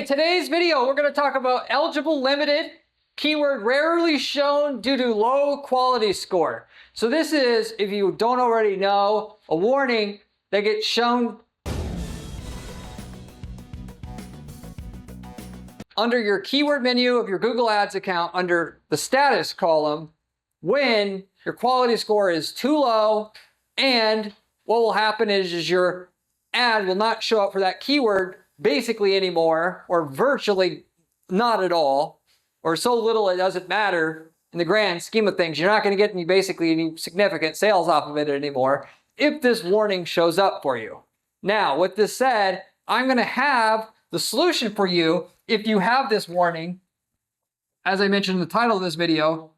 today's video, we're going to talk about eligible limited, keyword rarely shown due to low quality score. So this is, if you don't already know, a warning that gets shown under your keyword menu of your Google Ads account under the status column when your quality score is too low, and what will happen is your ad will not show up for that keyword basically anymore, or virtually not at all, or so little it doesn't matter in the grand scheme of things. You're not going to get any significant sales off of it anymore if this warning shows up for you. Now, with this said, I'm going to have the solution for you if you have this warning, as I mentioned in the title of this video,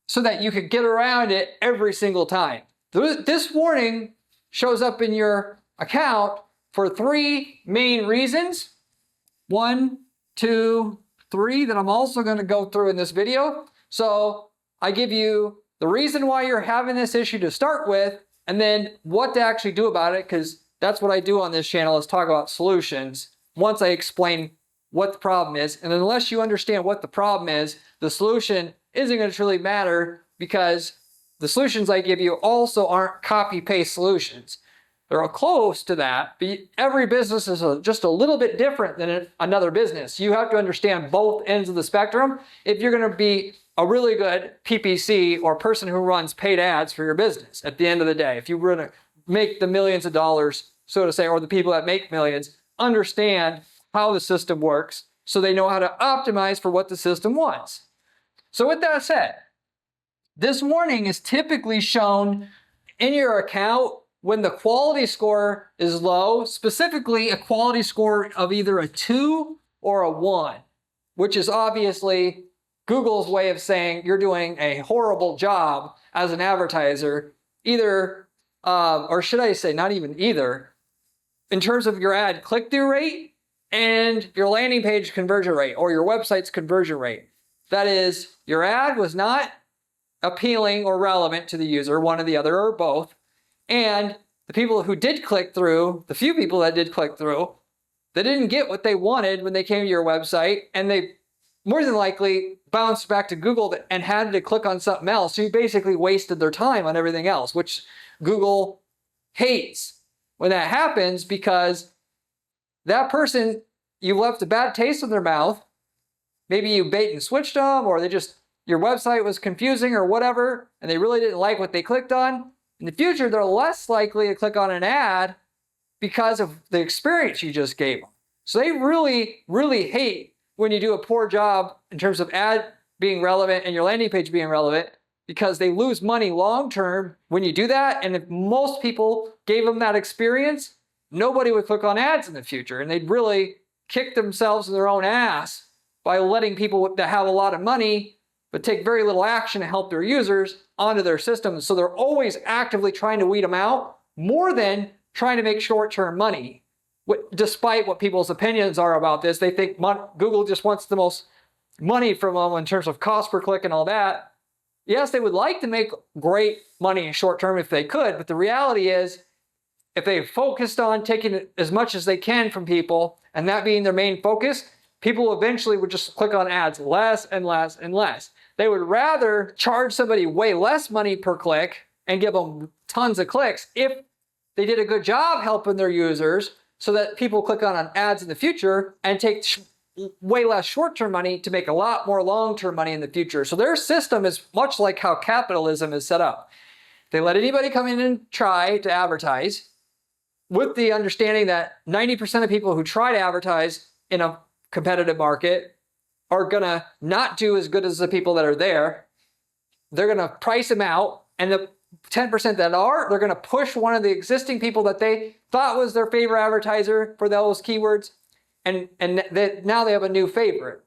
so that you could get around it every single time. This warning shows up in your account for three main reasons. 1, 2, 3 that I'm also going to go through in this video. So I give you the reason why you're having this issue to start with, and then what to actually do about it, because that's what I do on this channel, is talk about solutions once I explain what the problem is. And unless you understand what the problem is, the solution isn't going to truly matter, because the solutions I give you also aren't copy-paste solutions. They're close to that, but every business is just a little bit different than another business. You have to understand both ends of the spectrum if you're going to be a really good PPC or person who runs paid ads for your business at the end of the day. If you were to make the millions of dollars, so to say, or the people that make millions, understand how the system works so they know how to optimize for what the system wants. So with that said, this warning is typically shown in your account when the quality score is low, specifically a quality score of either a 2 or a 1, which is obviously Google's way of saying you're doing a horrible job as an advertiser, either, or should I say not even either, in terms of your ad click-through rate and your landing page conversion rate, or your website's conversion rate. That is, your ad was not appealing or relevant to the user, one or the other, or both. And the people who did click through, the few people that did click through, they didn't get what they wanted when they came to your website, and they more than likely bounced back to Google and had to click on something else. So you basically wasted their time on everything else, which Google hates when that happens, because that person, you left a bad taste in their mouth. Maybe you bait and switched them, or your website was confusing or whatever, and they really didn't like what they clicked on. In the future, they're less likely to click on an ad because of the experience you just gave them. So they really, really hate when you do a poor job in terms of ad being relevant and your landing page being relevant, because they lose money long-term when you do that. And if most people gave them that experience, nobody would click on ads in the future, and they'd really kick themselves in their own ass by letting people that have a lot of money but take very little action to help their users onto their systems. So they're always actively trying to weed them out more than trying to make short-term money. Despite what people's opinions are about this, they think Google just wants the most money from them in terms of cost per click and all that. Yes, they would like to make great money in short-term if they could, but the reality is, if they focused on taking as much as they can from people, and that being their main focus, people eventually would just click on ads less and less and less. They would rather charge somebody way less money per click and give them tons of clicks if they did a good job helping their users, so that people click on ads in the future and take way less short-term money to make a lot more long-term money in the future. So their system is much like how capitalism is set up. They let anybody come in and try to advertise, with the understanding that 90% of people who try to advertise in a competitive market are going to not do as good as the people that are there. They're going to price them out, and the 10% that are, they're going to push one of the existing people that they thought was their favorite advertiser for those keywords, and now they have a new favorite.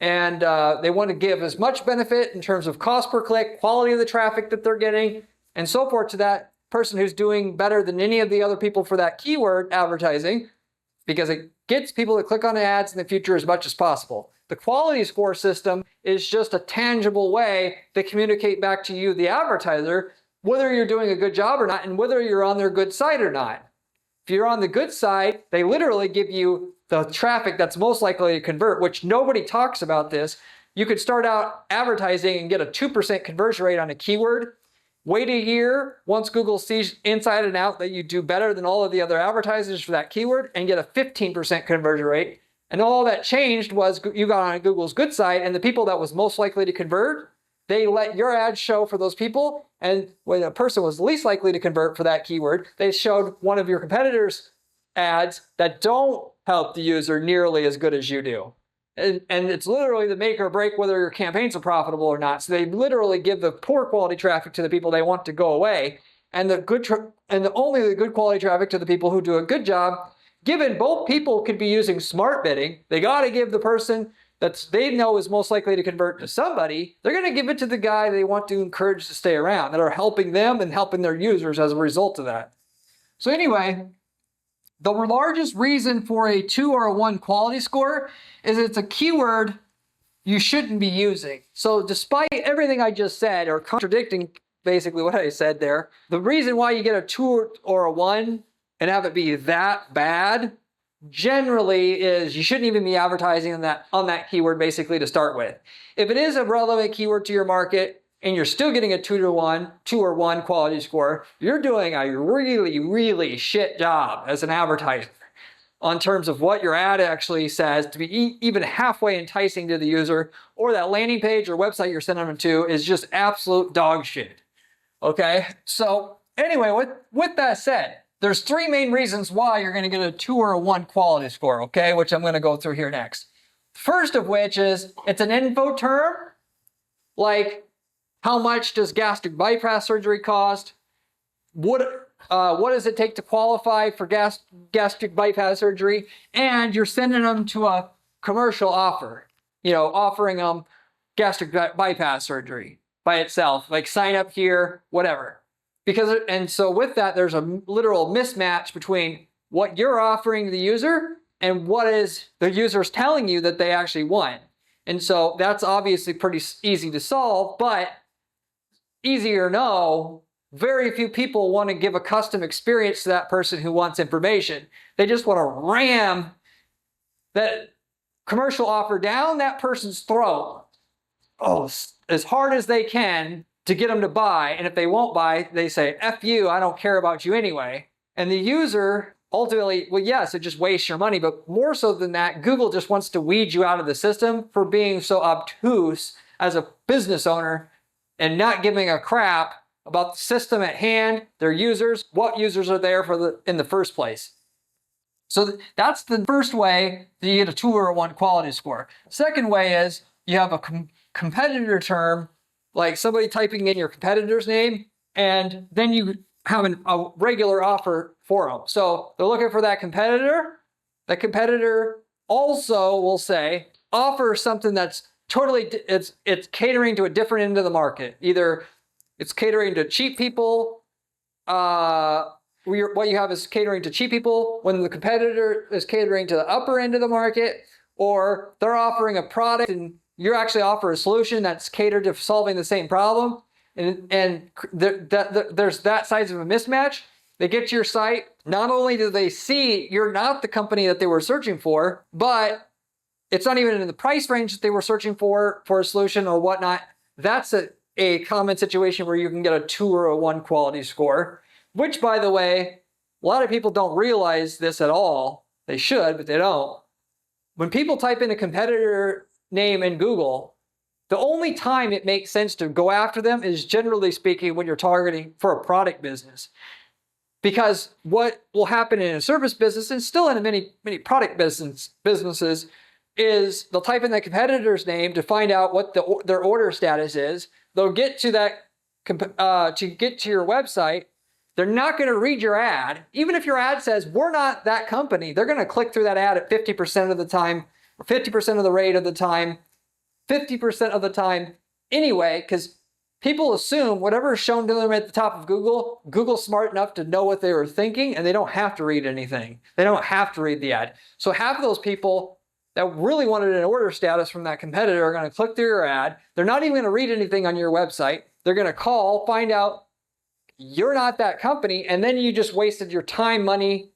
And they want to give as much benefit in terms of cost per click, quality of the traffic that they're getting, and so forth to that person who's doing better than any of the other people for that keyword advertising, because it gets people to click on ads in the future as much as possible. The quality score system is just a tangible way to communicate back to you, the advertiser, whether you're doing a good job or not, and whether you're on their good side or not. If you're on the good side, they literally give you the traffic that's most likely to convert, which nobody talks about this. You could start out advertising and get a 2% conversion rate on a keyword. Wait a year, once Google sees inside and out that you do better than all of the other advertisers for that keyword, and get a 15% conversion rate. And all that changed was you got on Google's good side, and the people that was most likely to convert, they let your ad show for those people. And when a person was least likely to convert for that keyword, they showed one of your competitors' ads that don't help the user nearly as good as you do. And it's literally the make or break whether your campaigns are profitable or not. So they literally give the poor quality traffic to the people they want to go away, and only the good quality traffic to the people who do a good job. Given both people could be using smart bidding, they got to give the person that they know is most likely to convert to somebody. They're going to give it to the guy they want to encourage to stay around, that are helping them and helping their users as a result of that. So anyway, the largest reason for a 2 or a 1 quality score is it's a keyword you shouldn't be using. So despite everything I just said, or contradicting basically what I said there, the reason why you get a 2 or a 1 and have it be that bad generally is you shouldn't even be advertising on that keyword basically to start with. If it is a relevant keyword to your market and you're still getting a 2 or 1 quality score, you're doing a really, really shit job as an advertiser on terms of what your ad actually says to be even halfway enticing to the user, or that landing page or website you're sending them to is just absolute dog shit. Okay, so anyway, with that said, there's 3 main reasons why you're going to get a 2 or a 1 quality score, okay, which I'm going to go through here next. First of which is it's an info term, like how much does gastric bypass surgery cost? What does it take to qualify for gastric bypass surgery? And you're sending them to a commercial offer, offering them gastric bypass surgery by itself, like sign up here, whatever. And so with that, there's a literal mismatch between what you're offering the user and what is the user's telling you that they actually want. And so that's obviously pretty easy to solve, but easy or no, very few people want to give a custom experience to that person who wants information. They just want to ram that commercial offer down that person's throat, as hard as they can, to get them to buy. And if they won't buy, they say, F you, I don't care about you anyway. And the user ultimately, well, yes, it just wastes your money, but more so than that, Google just wants to weed you out of the system for being so obtuse as a business owner and not giving a crap about the system at hand, their users, what users are there in the first place. So that's the first way that you get a 2 or a 1 quality score. Second way is you have a competitor term, like somebody typing in your competitor's name, and then you have a regular offer for them. So they're looking for that competitor. The competitor also will say, offer something that's totally, it's catering to a different end of the market. Either it's catering to cheap people, what you have is catering to cheap people when the competitor is catering to the upper end of the market, or they're offering a product and you actually offer a solution that's catered to solving the same problem, and there's that size of a mismatch. They get to your site. Not only do they see you're not the company that they were searching for, but it's not even in the price range that they were searching for a solution or whatnot. That's a common situation where you can get a 2 or a 1 quality score, which, by the way, a lot of people don't realize this at all. They should, but they don't. When people type in a competitor name in Google, the only time it makes sense to go after them is, generally speaking, when you're targeting for a product business. Because what will happen in a service business, and still in many product businesses, is they'll type in the competitor's name to find out what their order status is. They'll get to that to get to your website. They're not going to read your ad. Even if your ad says, we're not that company, they're going to click through that ad at 50% of the time, or 50% of the rate of the time, 50% of the time anyway, because people assume whatever is shown to them at the top of Google, Google's smart enough to know what they were thinking, and they don't have to read anything. They don't have to read the ad. So half of those people that really wanted an order status from that competitor are going to click through your ad. They're not even going to read anything on your website. They're going to call, find out you're not that company, and then you just wasted your time, money,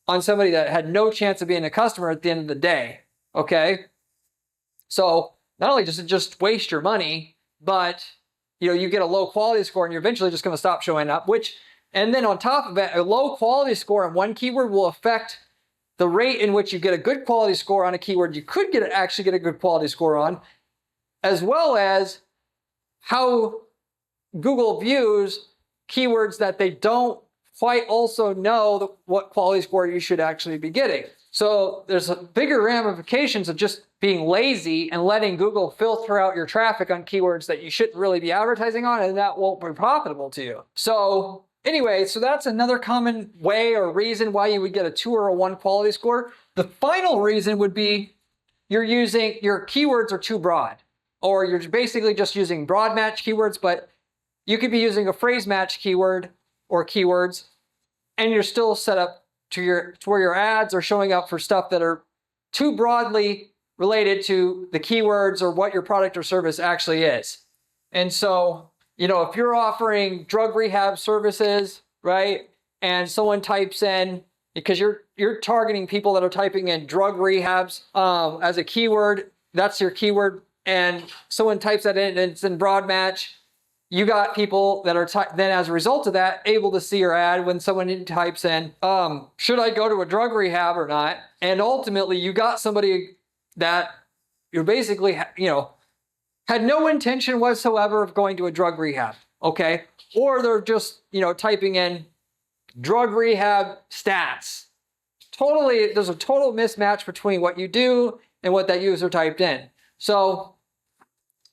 on somebody that had no chance of being a customer at the end of the day. Okay. So not only does it just waste your money, but you get a low quality score and you're eventually just going to stop showing up, and then on top of it, a low quality score on one keyword will affect the rate in which you get a good quality score on a keyword you could actually get a good quality score on, as well as how Google views keywords that they don't quite also know what quality score you should actually be getting. So there's bigger ramifications of just being lazy and letting Google filter out your traffic on keywords that you shouldn't really be advertising on, and that won't be profitable to you. So anyway, so that's another common way or reason why you would get a 2 or a 1 quality score. The final reason would be your keywords are too broad, or you're basically just using broad match keywords, but you could be using a phrase match keyword or keywords, and you're still set up to where your ads are showing up for stuff that are too broadly related to the keywords or what your product or service actually is. And so, if you're offering drug rehab services, right, and someone types in, because you're targeting people that are typing in drug rehabs as a keyword, that's your keyword, and someone types that in and it's in broad match, you got people that are then, as a result of that, able to see your ad when someone types in, should I go to a drug rehab or not? And ultimately, you got somebody that you're basically, had no intention whatsoever of going to a drug rehab, okay? Or they're just, typing in drug rehab stats. There's a total mismatch between what you do and what that user typed in. So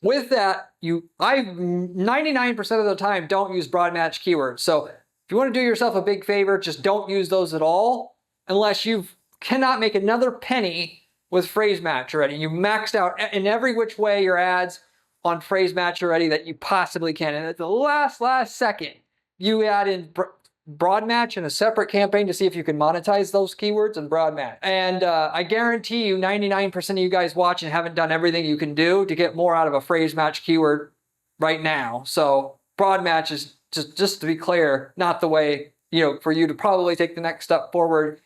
with that, I 99% of the time don't use broad match keywords. So if you want to do yourself a big favor, just don't use those at all unless you cannot make another penny with phrase match already. You maxed out in every which way your ads on phrase match already that you possibly can. And at the last second, you add in broad match in a separate campaign to see if you can monetize those keywords and broad match. And I guarantee you 99% of you guys watching haven't done everything you can do to get more out of a phrase match keyword right now. So broad match is just to be clear, not the way, for you to probably take the next step forward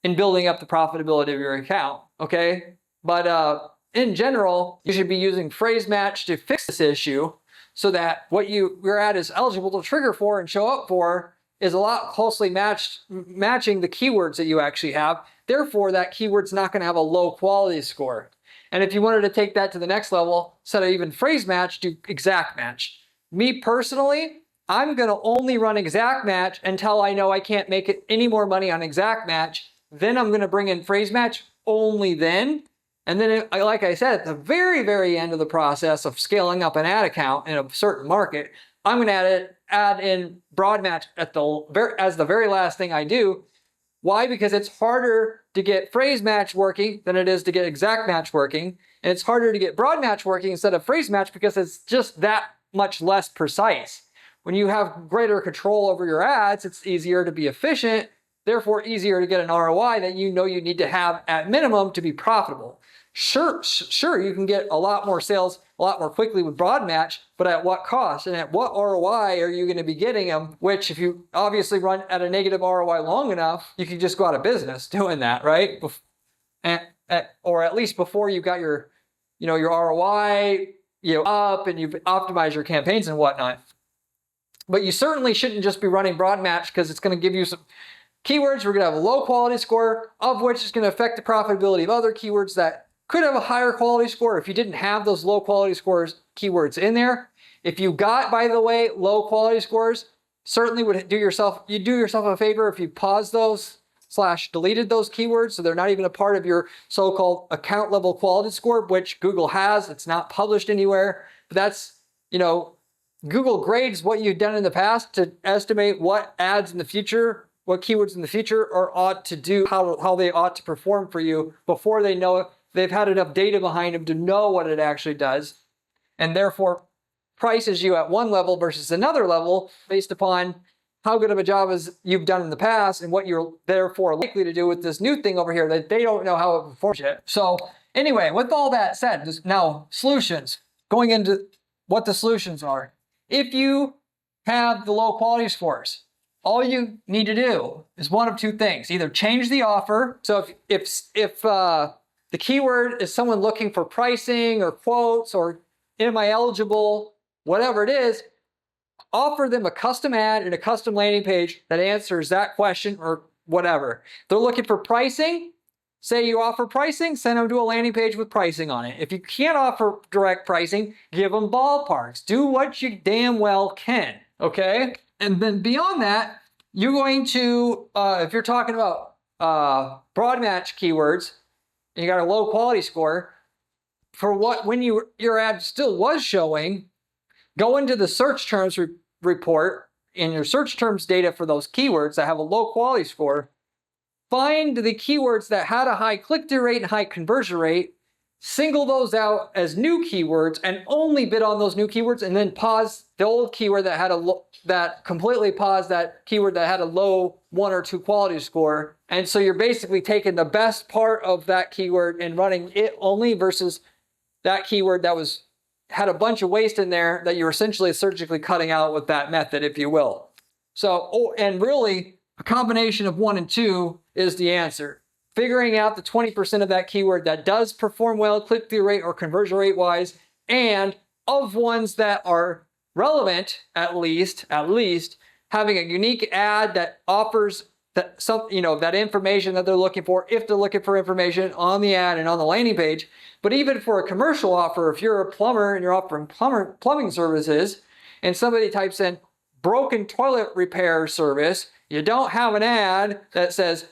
in building up the profitability of your account. Okay. But in general, you should be using phrase match to fix this issue so that what your ad is eligible to trigger for and show up for is a lot closely matching the keywords that you actually have. Therefore, that keyword's not going to have a low quality score. And if you wanted to take that to the next level, instead of even phrase match, do exact match. Me personally, I'm going to only run exact match until I know I can't make it any more money on exact match. Then I'm going to bring in phrase match only then. And then, like I said, at the very, very end of the process of scaling up an ad account in a certain market, I'm going to add in broad match as the very last thing I do. Why? Because it's harder to get phrase match working than it is to get exact match working. And it's harder to get broad match working instead of phrase match because it's just that much less precise. When you have greater control over your ads, it's easier to be efficient, therefore easier to get an ROI that you need to have at minimum to be profitable. Sure, you can get a lot more sales a lot more quickly with broad match, but at what cost? And at what ROI are you going to be getting them? Which, if you obviously run at a negative ROI long enough, you can just go out of business doing that, right? Or at least before you got your ROI up and you've optimized your campaigns and whatnot. But you certainly shouldn't just be running broad match because it's going to give you some keywords. We're going to have a low quality score, of which is going to affect the profitability of other keywords that could have a higher quality score if you didn't have those low quality scores keywords in there. If you got, by the way, low quality scores, certainly would do yourself a favor if you paused those / deleted those keywords so they're not even a part of your so-called account level quality score, which Google has. It's not published anywhere, but that's, Google grades what you've done in the past to estimate what ads in the future, what keywords in the future ought to do, how they ought to perform for you before they know it. They've had enough data behind them to know what it actually does, and therefore prices you at one level versus another level based upon how good of a job as you've done in the past and what you're therefore likely to do with this new thing over here that they don't know how it performs yet. So anyway, with all that said, now solutions, going into what the solutions are. If you have the low quality scores, all you need to do is one of two things. Either change the offer. So if the keyword is someone looking for pricing or quotes or am I eligible, whatever it is, offer them a custom ad and a custom landing page that answers that question or whatever. If they're looking for pricing, say you offer pricing, send them to a landing page with pricing on it. If you can't offer direct pricing, give them ballparks. Do what you damn well can, okay? And then beyond that, you're going to, if you're talking about broad match keywords, and you got a low quality score, for when your ad still was showing, go into the search terms report in your search terms data for those keywords that have a low quality score. Find the keywords that had a high click-through rate and high conversion rate, single those out as new keywords and only bid on those new keywords, and then pause the old keyword that had completely pause that keyword that had a low 1 or 2 quality score. And so you're basically taking the best part of that keyword and running it only versus that keyword that had a bunch of waste in there that you're essentially surgically cutting out with that method, if you will. So, and really, a combination of 1 and 2 is the answer. Figuring out the 20% of that keyword that does perform well click-through rate or conversion rate wise, and of ones that are relevant, at least having a unique ad that offers that information that they're looking for, if they're looking for information on the ad and on the landing page. But even for a commercial offer, if you're a plumber and you're offering plumbing services, and somebody types in broken toilet repair service, you don't have an ad that says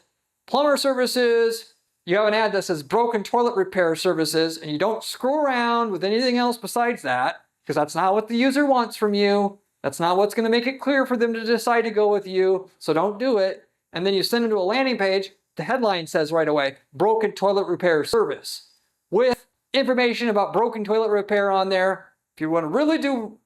plumber services, you have an ad that says broken toilet repair services, and you don't screw around with anything else besides that, because that's not what the user wants from you. That's not what's going to make it clear for them to decide to go with you, so don't do it. And then you send them to a landing page, the headline says right away, broken toilet repair service, with information about broken toilet repair on there. If you want to really do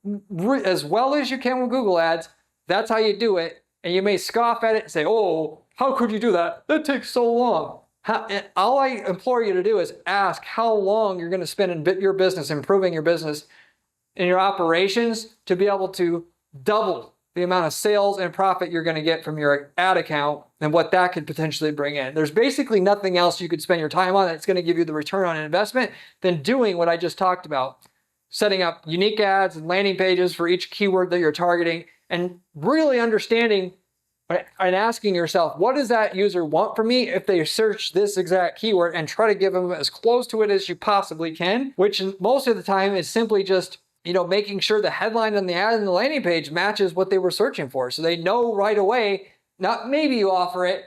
as well as you can with Google Ads, that's how you do it. And you may scoff at it and say, oh, how could you do that? That takes so long. All I implore you to do is ask how long you're going to spend in your business, improving your business and your operations to be able to double the amount of sales and profit you're going to get from your ad account and what that could potentially bring in. There's basically nothing else you could spend your time on that's going to give you the return on investment than doing what I just talked about. Setting up unique ads and landing pages for each keyword that you're targeting, and really understanding and asking yourself, what does that user want from me if they search this exact keyword, and try to give them as close to it as you possibly can, which most of the time is simply just making sure the headline on the ad and the landing page matches what they were searching for. So they know right away, not maybe you offer it,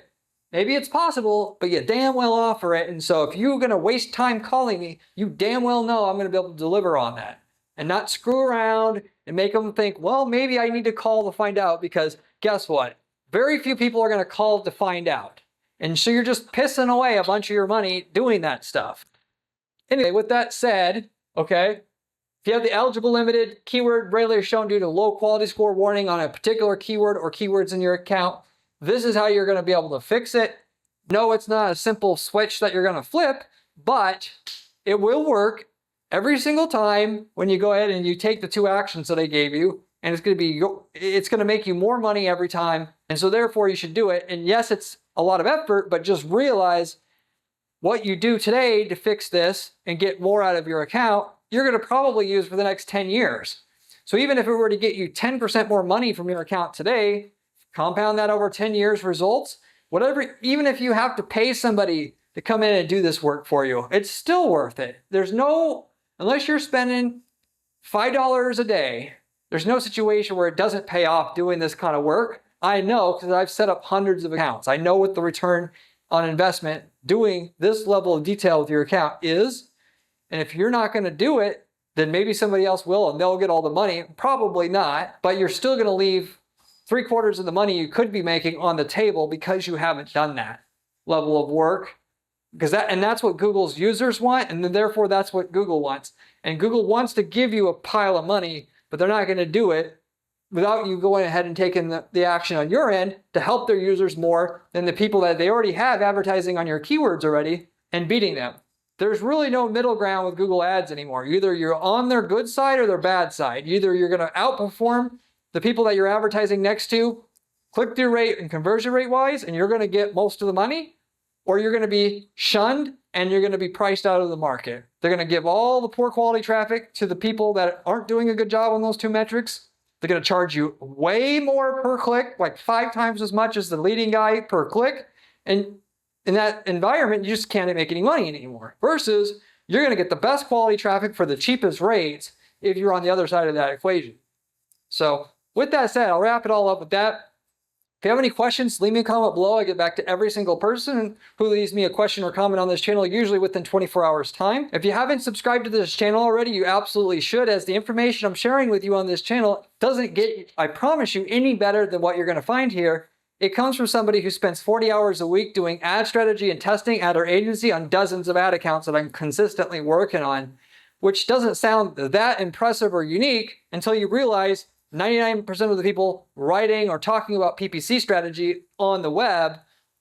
maybe it's possible, but you damn well offer it. And so if you're going to waste time calling me, you damn well know I'm going to be able to deliver on that and not screw around and make them think, well, maybe I need to call to find out, because guess what? Very few people are going to call to find out. And so you're just pissing away a bunch of your money doing that stuff. Anyway, with that said, okay, if you have the eligible limited keyword rarely shown due to low quality score warning on a particular keyword or keywords in your account, this is how you're going to be able to fix it. No, it's not a simple switch that you're going to flip, but it will work every single time when you go ahead and you take the 2 actions that I gave you, and it's going to make you more money every time. And so therefore you should do it. And yes, it's a lot of effort, but just realize what you do today to fix this and get more out of your account, you're going to probably use for the next 10 years. So even if it were to get you 10% more money from your account today, compound that over 10 years results, whatever, even if you have to pay somebody to come in and do this work for you, it's still worth it. Unless you're spending $5 a day, there's no situation where it doesn't pay off doing this kind of work. I know, because I've set up hundreds of accounts. I know what the return on investment doing this level of detail with your account is. And if you're not going to do it, then maybe somebody else will and they'll get all the money. Probably not, but you're still going to leave 3/4 of the money you could be making on the table because you haven't done that level of work. That's what Google's users want, and then therefore that's what Google wants. And Google wants to give you a pile of money, but they're not going to do it without you going ahead and taking the action on your end to help their users more than the people that they already have advertising on your keywords already and beating them. There's really no middle ground with Google Ads anymore. Either you're on their good side or their bad side. Either you're going to outperform the people that you're advertising next to click-through rate and conversion rate wise, and you're going to get most of the money, or you're going to be shunned and you're going to be priced out of the market. They're going to give all the poor quality traffic to the people that aren't doing a good job on those two metrics. They're going to charge you way more per click, like 5 times as much as the leading guy per click. And in that environment, you just can't make any money anymore. Versus, you're going to get the best quality traffic for the cheapest rates if you're on the other side of that equation. So with that said, I'll wrap it all up with that. If you have any questions, leave me a comment below. I get back to every single person who leaves me a question or comment on this channel, usually within 24 hours time. If you haven't subscribed to this channel already, you absolutely should, as the information I'm sharing with you on this channel doesn't get, I promise you, any better than what you're going to find here. It comes from somebody who spends 40 hours a week doing ad strategy and testing at our agency on dozens of ad accounts that I'm consistently working on, which doesn't sound that impressive or unique until you realize 99% of the people writing or talking about PPC strategy on the web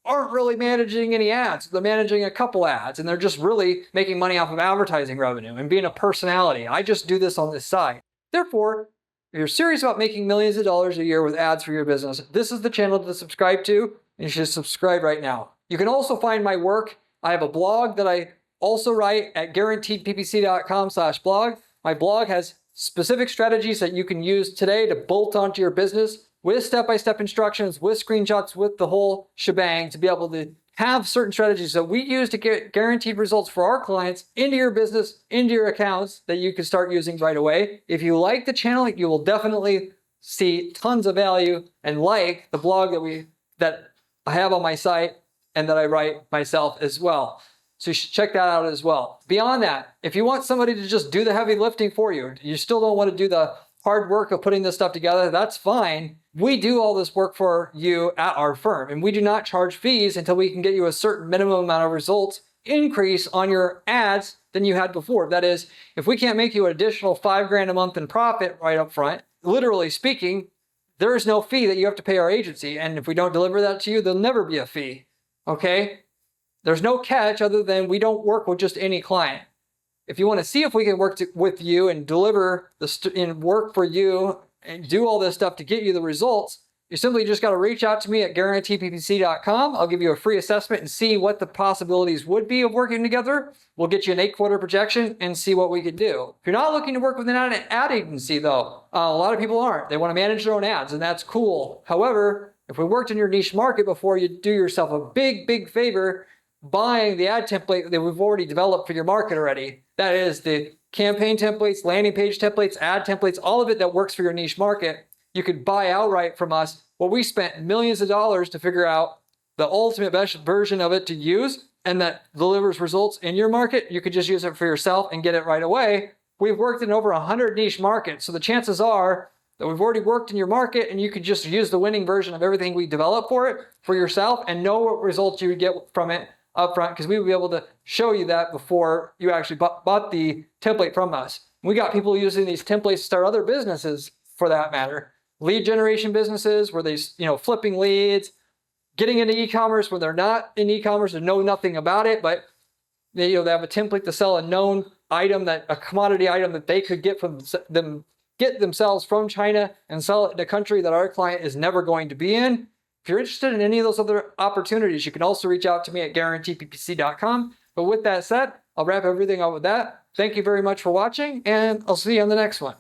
aren't really managing any ads. They're managing a couple ads, and they're just really making money off of advertising revenue and being a personality. I just do this on this side. Therefore, if you're serious about making millions of dollars a year with ads for your business, this is the channel to subscribe to, and you should subscribe right now. You can also find my work. I have a blog that I also write at guaranteedppc.com/blog. My blog has specific strategies that you can use today to bolt onto your business with step-by-step instructions, with screenshots, with the whole shebang to be able to have certain strategies that we use to get guaranteed results for our clients into your business, into your accounts that you can start using right away. If you like the channel, you will definitely see tons of value and like the blog that I have on my site and that I write myself as well. So you should check that out as well. Beyond that, if you want somebody to just do the heavy lifting for you, you still don't want to do the hard work of putting this stuff together, that's fine. We do all this work for you at our firm, and we do not charge fees until we can get you a certain minimum amount of results increase on your ads than you had before. That is, if we can't make you an additional $5,000 a month in profit right up front, literally speaking, there is no fee that you have to pay our agency. And if we don't deliver that to you, there'll never be a fee. Okay? There's no catch other than we don't work with just any client. If you want to see if we can work with you and deliver and work for you and do all this stuff to get you the results, you simply just got to reach out to me at guaranteedppc.com. I'll give you a free assessment and see what the possibilities would be of working together. We'll get you an 8-quarter projection and see what we could do. If you're not looking to work with an ad agency, though, a lot of people aren't. They want to manage their own ads, and that's cool. However, if we worked in your niche market before, you do yourself a big, big favor buying the ad template that we've already developed for your market already. That is the campaign templates, landing page templates, ad templates, all of it that works for your niche market. You could buy outright from us. Well, we spent millions of dollars to figure out the ultimate best version of it to use and that delivers results in your market. You could just use it for yourself and get it right away. We've worked in over 100 niche markets. So the chances are that we've already worked in your market and you could just use the winning version of everything we developed for it for yourself and know what results you would get from it upfront, because we would be able to show you that before you actually bought the template from us. We got people using these templates to start other businesses, for that matter. Lead generation businesses where they, flipping leads, getting into e-commerce when they're not in e-commerce and know nothing about it, but they have a template to sell a known item, a commodity item that they could get get themselves from China and sell it in a country that our client is never going to be in. If you're interested in any of those other opportunities, you can also reach out to me at guaranteedppc.com. But with that said, I'll wrap everything up with that. Thank you very much for watching, and I'll see you on the next one.